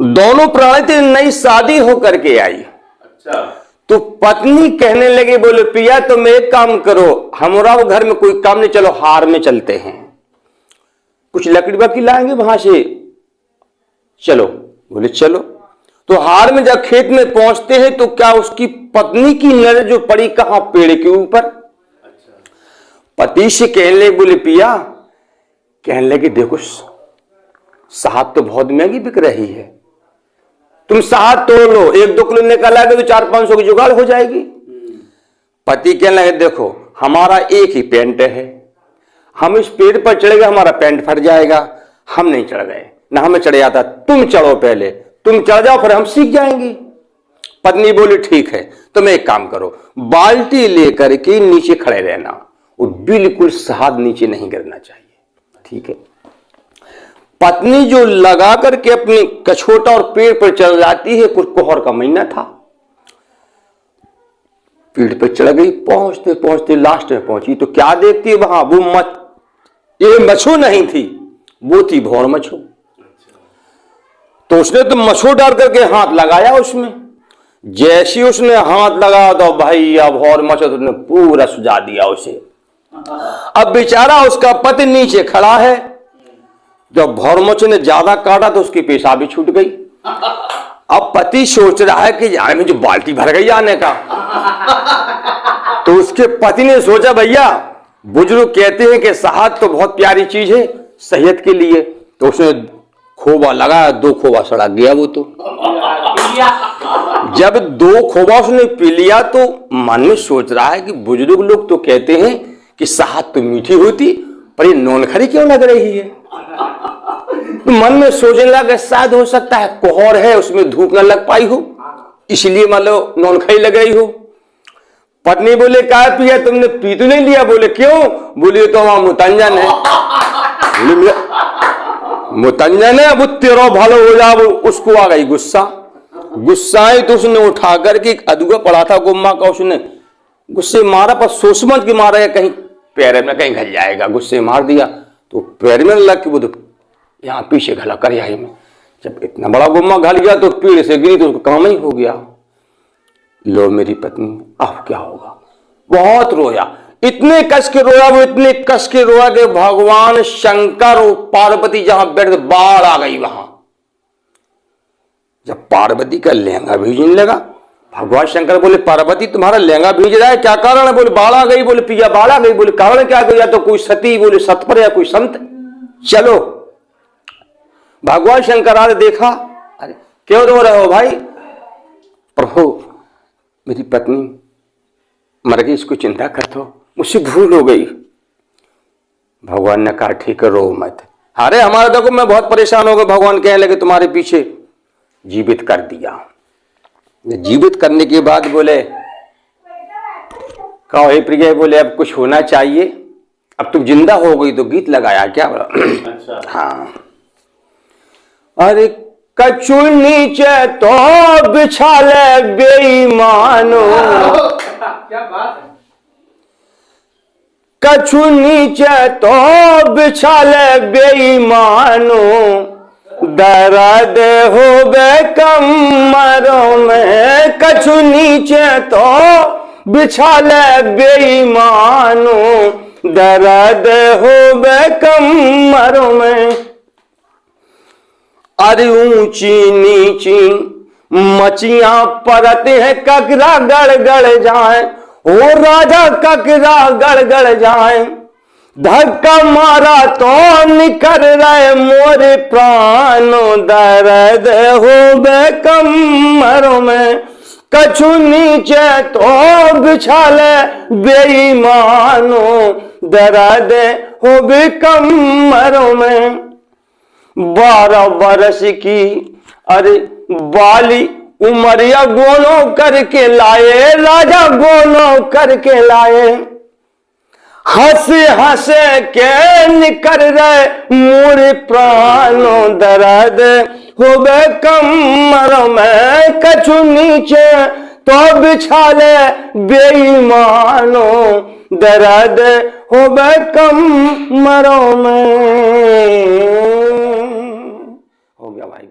दोनों प्राणी थी, नई शादी होकर के आई। अच्छा। तो पत्नी कहने लगी, बोले पिया तुम एक काम करो, हमारा घर में कोई काम नहीं, चलो हार में चलते हैं, कुछ लकड़ी बकड़ी लाएंगे वहां से, चलो। बोले चलो। तो हार में जब खेत में पहुंचते हैं तो क्या उसकी पत्नी की नजर जो पड़ी कहां, पेड़ के ऊपर। अच्छा। पति से कहने लगे, बोले पिया, कहने लगे देखो शहद तो बहुत महंगी बिक रही है, तुम शहद तोड़ लो, 1-2 किलो निकाला तो 400-500 की जुगाड़ हो जाएगी। पति कहने लगे देखो हमारा एक ही पैंट है, हम इस पेड़ पर चढ़े गए हमारा पैंट फट जाएगा, हम नहीं चढ़ गए, ना हमें चढ़ जाता, तुम चढ़ो पहले, तुम चढ़ जाओ फिर हम सीख जाएंगे। पत्नी बोली ठीक है, तुम एक काम करो, बाल्टी लेकर के नीचे खड़े रहना और बिल्कुल शहद नीचे नहीं गिरना चाहिए, ठीक है। पत्नी जो लगा करके अपनी कछोटा और पेड़ पर चढ़ जाती है, कुछ कोहर का महीना था, पेड़ पर चढ़ गई, पहुंचते पहुंचते लास्ट में पहुंची तो क्या देखती है वहां, वो ये मच्छू नहीं थी, वो थी भौर मच्छू। तो उसने तो मच्छू डाल करके हाथ लगाया उसमें, जैसे उसने हाथ लगाया तो भाई अब भौर मच्छू तो उसने पूरा सुझा दिया उसे। अब बेचारा उसका पति नीचे खड़ा है, जब भौर मच्छू ने ज्यादा काटा तो उसकी पेशाब भी छूट गई। अब पति सोच रहा है कि यार मुझे बाल्टी भर गई आने का। तो उसके पति ने सोचा भैया बुजुर्ग कहते हैं कि शहद तो बहुत प्यारी चीज है सेहत के लिए, तो उसने खोबा लगाया, 2 खोबा सड़ा गया वो तो। जब 2 खोबा उसने पी लिया तो मन में सोच रहा है कि बुजुर्ग लोग तो कहते हैं कि शहद तो मीठी होती, पर ये नौनखरी क्यों लग रही है। तो मन में सोचने लगा शायद हो सकता है कोहर है, उसमें धूप न लग पाई हो, इसलिए मान लो नौनखरी लग रही हो। पत्नी बोले क्या पिया तुमने, पी तो नहीं लिया। बोले क्यों, बोले तो वहां मुतंजन है। मुतंजन है, वो तेरा भालो हो जा। उसको आ गई गुस्सा, गुस्साई तो उसने उठा करके अदुआ पड़ा था गुम्मा का, उसने गुस्से मारा, पर सोच समझ के मारा या कहीं पैर में कहीं घल जाएगा, गुस्से मार दिया तो पैर में लग के वो तो यहाँ पीछे घला कर आई में। जब इतना बड़ा गुम्मा घल गया तो पेड़ से गिरी तो उसको काम ही हो गया। लो मेरी पत्नी अब क्या होगा, बहुत रोया, इतने कस के रोया वो, इतने कस के रोया कि भगवान शंकर और पार्वती जहां बैठे बाढ़ आ गई वहां। जब पार्वती का लहंगा भीजने लगा, भगवान शंकर बोले पार्वती तुम्हारा लहंगा भीज रहा है, क्या कारण है। बोले बाढ़ आ गई। बोले पिया बाढ़ आ गई। बोले कारण क्या गई, या तो कोई सती, बोले सतपर या कोई संत। चलो भगवान शंकर आए, देखा, अरे क्यों रो रहे हो भाई। प्रभु मेरी पत्नी मर गई, इसको चिंता करते हो, मुझसे भूल हो गई। भगवान ने कहा ठीक है रो मत। अरे हमारा देखो मैं बहुत परेशान हो गया। भगवान कहने लगे तुम्हारे पीछे जीवित कर दिया। जीवित करने के बाद बोले कहो हे प्रिय, बोले अब कुछ होना चाहिए, अब तुम जिंदा हो गई तो गीत लगाया क्या। अच्छा। हाँ, अरे कछु नीचे तो बिछा ले बेईमानो, क्या बात है। कछु नीचे तो बिछा ले बेईमानो, दर्द हो बे कमरों में। कछु नीचे तो बिछा ले बेईमानो, दर्द हो बे कमरों में। अरे ऊंची नीची मचियां परत है, ककरा गड़ गड़ जाए, ओ राजा ककरा गड़ गड़ जाए। धक्का मारा तो निकल रहे मोरे प्राणों, दर्द हो बे कमरों में। कछु नीचे तो बिछा ले बेईमानो, दर्द हो बे कमरों में। 12 बरस की अरे बाली उमरिया गोनो करके लाए, राजा गोनो करके लाए। हंसे हंसे के निकल रहे मोरे प्राणों, दर्द हो बे कमरों में। कछु नीचे तो बिछा ले बेईमानो, दर्द हो बे कमरों में। हो गया भाई।